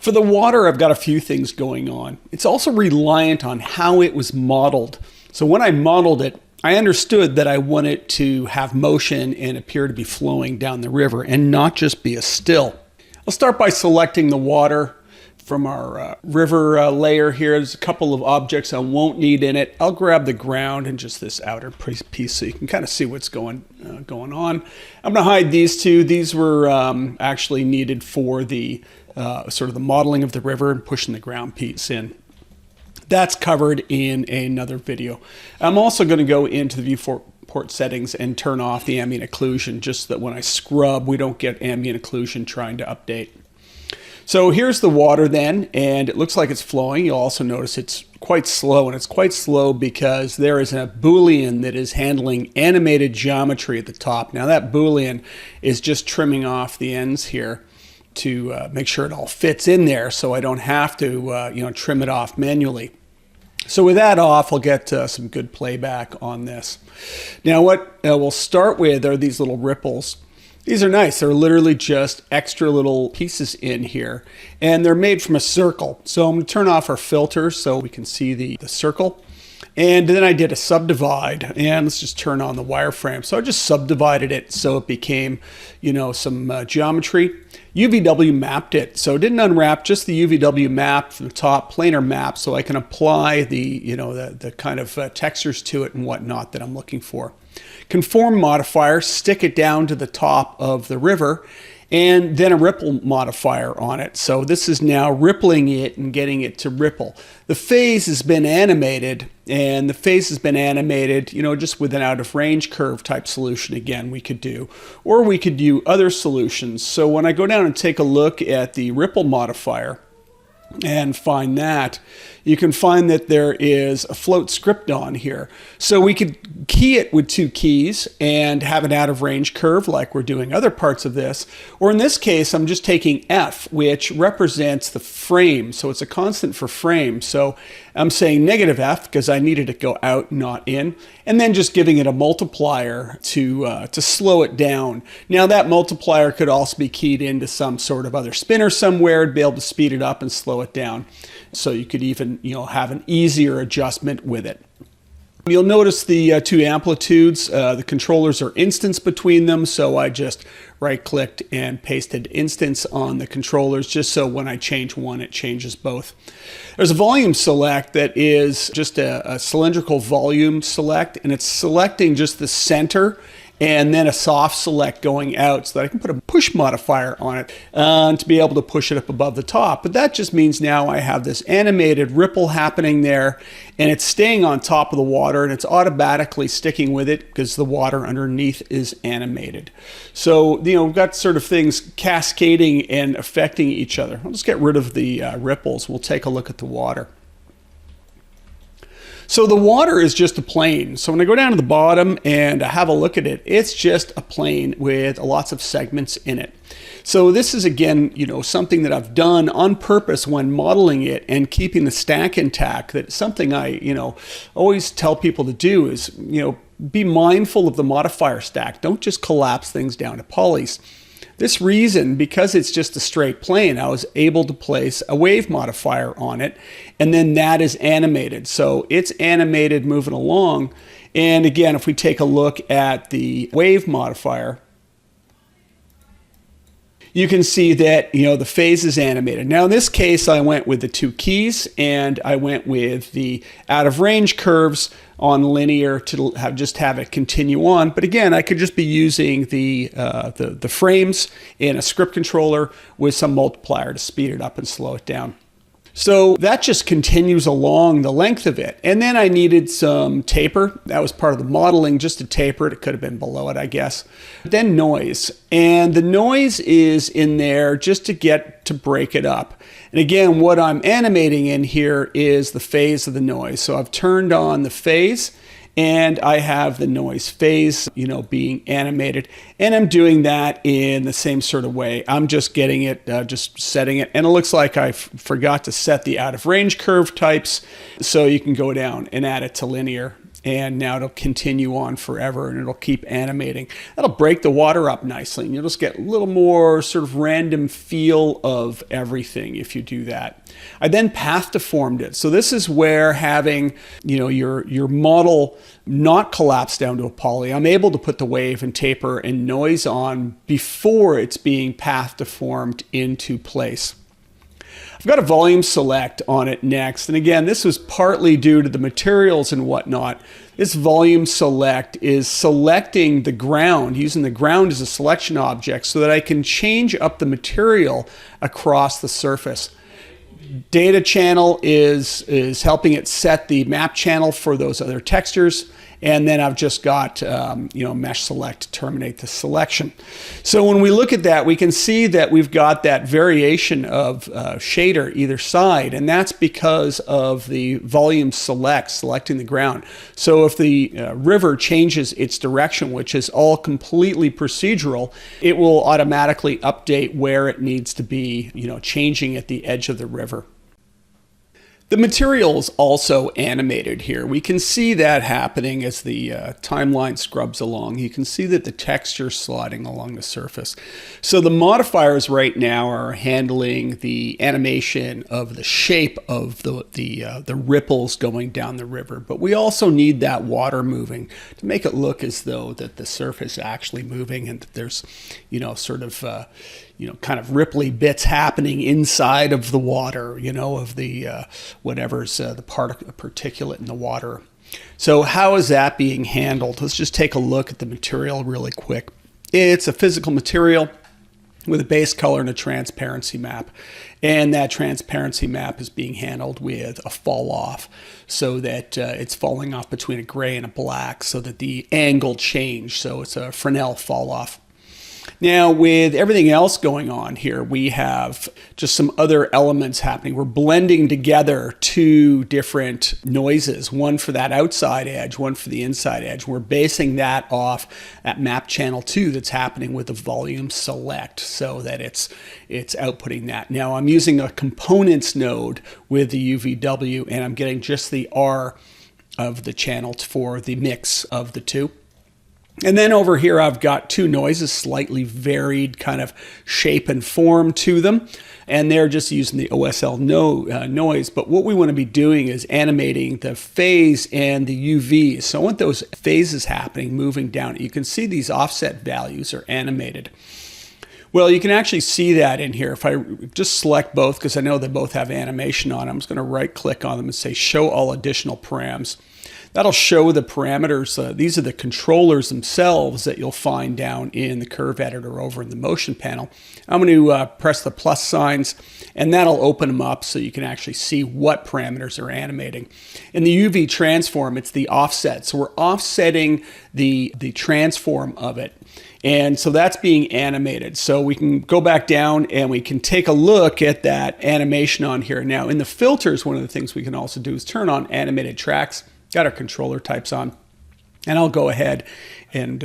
For the water, I've got a few things going on. It's also reliant on how it was modeled. So when I modeled it, I understood that I want it to have motion and appear to be flowing down the river and not just be a still. I'll start by selecting the water from our river layer here. There's a couple of objects I won't need in it. I'll grab the ground and just this outer piece so you can kind of see what's going on. I'm going to hide these two. These were actually needed for the sort of the modeling of the river and pushing the ground piece in. That's covered in another video. I'm also going to go into the viewport settings and turn off the ambient occlusion just so that when I scrub, we don't get ambient occlusion trying to update. So here's the water then, and it looks like it's flowing. You'll also notice it's quite slow, and it's quite slow because there is a Boolean that is handling animated geometry at the top. Now that Boolean is just trimming off the ends here to make sure it all fits in there so I don't have to trim it off manually. So with that off, I'll get some good playback on this. Now what we'll start with are these little ripples. These are nice. They're literally just extra little pieces in here, and they're made from a circle. So I'm going to turn off our filter so we can see the circle. And then I did a subdivide, and let's just turn on the wireframe. So I just subdivided it so it became, some geometry. UVW mapped it, so it didn't unwrap, just the UVW map from the top, planar map, so I can apply the kind of textures to it and whatnot that I'm looking for. Conform modifier, stick it down to the top of the river, and then a ripple modifier on it. So this is now rippling it and getting it to ripple. The phase has been animated, and the phase has been animated, just with an out of range curve type solution again we could do. Or we could do other solutions. So when I go down and take a look at the ripple modifier and find that, you can find that there is a float script on here. So we could key it with 2 keys and have an out of range curve like we're doing other parts of this. Or in this case, I'm just taking F, which represents the frame. So it's a constant for frame. So I'm saying negative F because I needed it to go out, not in. And then just giving it a multiplier to slow it down. Now that multiplier could also be keyed into some sort of other spinner somewhere to be able to speed it up and slow it down. So you could even have an easier adjustment with it. You'll notice the 2 amplitudes. The controllers are instance between them, so I just right-clicked and pasted instance on the controllers just so when I change one, it changes both. There's a volume select that is just a cylindrical volume select, and it's selecting just the center and then a soft select going out so that I can put a push modifier on it to be able to push it up above the top. But that just means now I have this animated ripple happening there, and it's staying on top of the water, and it's automatically sticking with it because the water underneath is animated. So, we've got sort of things cascading and affecting each other. I'll just get rid of the ripples. We'll take a look at the water. So the water is just a plane. So when I go down to the bottom and I have a look at it, it's just a plane with lots of segments in it. So this is, again, something that I've done on purpose when modeling it and keeping the stack intact. That's something I, always tell people to do is, be mindful of the modifier stack. Don't just collapse things down to polys. This reason, because it's just a straight plane, I was able to place a wave modifier on it, and then that is animated. So it's animated moving along. And again, if we take a look at the wave modifier, you can see that, the phase is animated. Now in this case, I went with the 2 keys and I went with the out of range curves on linear to have it continue on. But again, I could just be using the frames in a script controller with some multiplier to speed it up and slow it down. So that just continues along the length of it. And then I needed some taper. That was part of the modeling, just to taper it. It could have been below it, I guess. Then noise. And the noise is in there just to break it up. And again, what I'm animating in here is the phase of the noise. So I've turned on the phase, and I have the noise phase, being animated. And I'm doing that in the same sort of way. I'm just getting it, just setting it. And it looks like I forgot to set the out of range curve types. So you can go down and add it to linear And now it'll continue on forever and it'll keep animating. That'll break the water up nicely and you'll just get a little more sort of random feel of everything if you do that. I then path deformed it. So this is where having, your model not collapse down to a poly, I'm able to put the wave and taper and noise on before it's being path deformed into place. I've got a volume select on it next. And again, this was partly due to the materials and whatnot. This volume select is selecting the ground, using the ground as a selection object so that I can change up the material across the surface. Data channel is helping it set the map channel for those other textures. And then I've just got, mesh select to terminate the selection. So when we look at that, we can see that we've got that variation of shader either side, and that's because of the volume select, selecting the ground. So if the river changes its direction, which is all completely procedural, it will automatically update where it needs to be, changing at the edge of the river. The material is also animated here. We can see that happening as the timeline scrubs along. You can see that the texture is sliding along the surface. So the modifiers right now are handling the animation of the shape of the ripples going down the river. But we also need that water moving to make it look as though that the surface is actually moving and that there's, kind of ripply bits happening inside of the water, of the whatever's the particulate in the water. So how is that being handled? Let's just take a look at the material really quick. It's a physical material with a base color and a transparency map. And that transparency map is being handled with a fall off so that it's falling off between a gray and a black so that the angle change. So it's a Fresnel fall off. Now, with everything else going on here, we have just some other elements happening. We're blending together two different noises, one for that outside edge, one for the inside edge. We're basing that off at map channel 2 that's happening with the volume select so that it's outputting that. Now, I'm using a components node with the UVW, and I'm getting just the R of the channel for the mix of the two. And then over here, I've got two noises, slightly varied kind of shape and form to them. And they're just using the OSL noise. But what we want to be doing is animating the phase and the UV. So I want those phases happening, moving down. You can see these offset values are animated. Well, you can actually see that in here. If I just select both, because I know they both have animation on, I'm just going to right click on them and say show all additional params. That'll show the parameters. These are the controllers themselves that you'll find down in the curve editor over in the motion panel. I'm going to press the plus signs, and that'll open them up so you can actually see what parameters are animating. In the UV transform, it's the offset. So we're offsetting the transform of it. And so that's being animated. So we can go back down and we can take a look at that animation on here. Now in the filters, one of the things we can also do is turn on animated tracks. Got our controller types on, and I'll go ahead and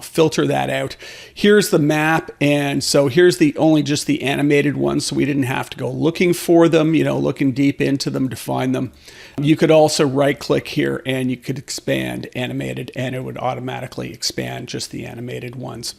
filter that out. Here's the map, and so here's just the animated ones, so we didn't have to go looking for them, looking deep into them to find them. You could also right click here and you could expand animated, and it would automatically expand just the animated ones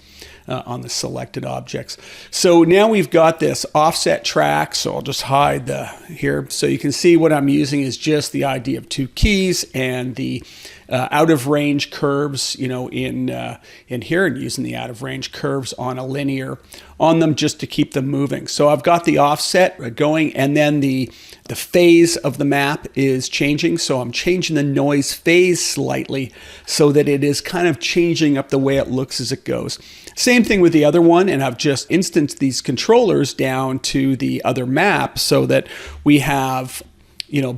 on the selected objects. So now we've got this offset track, so I'll just hide here. So you can see what I'm using is just the ID of two keys and the out of range curves, in here, and using the out of range curves on a linear on them just to keep them moving. So I've got the offset going, and then the phase of the map is changing. So I'm changing the noise phase slightly so that it is kind of changing up the way it looks as it goes. Same thing with the other one, and I've just instanced these controllers down to the other map so that we have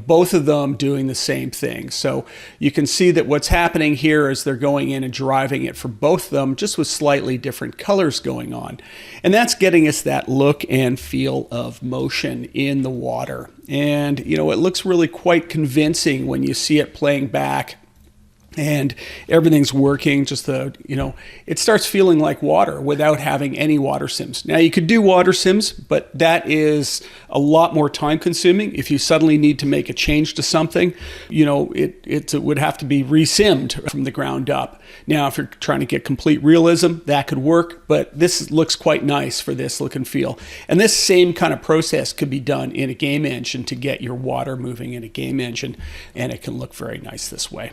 both of them doing the same thing. So you can see that what's happening here is they're going in and driving it for both of them, just with slightly different colors going on. And that's getting us that look and feel of motion in the water. And, it looks really quite convincing when you see it playing back and everything's working. Just it starts feeling like water without having any water sims. Now you could do water sims, but that is a lot more time consuming. If you suddenly need to make a change to something, it would have to be resimmed from the ground up. Now, if you're trying to get complete realism, that could work, but this looks quite nice for this look and feel. And this same kind of process could be done in a game engine to get your water moving in a game engine, and it can look very nice this way.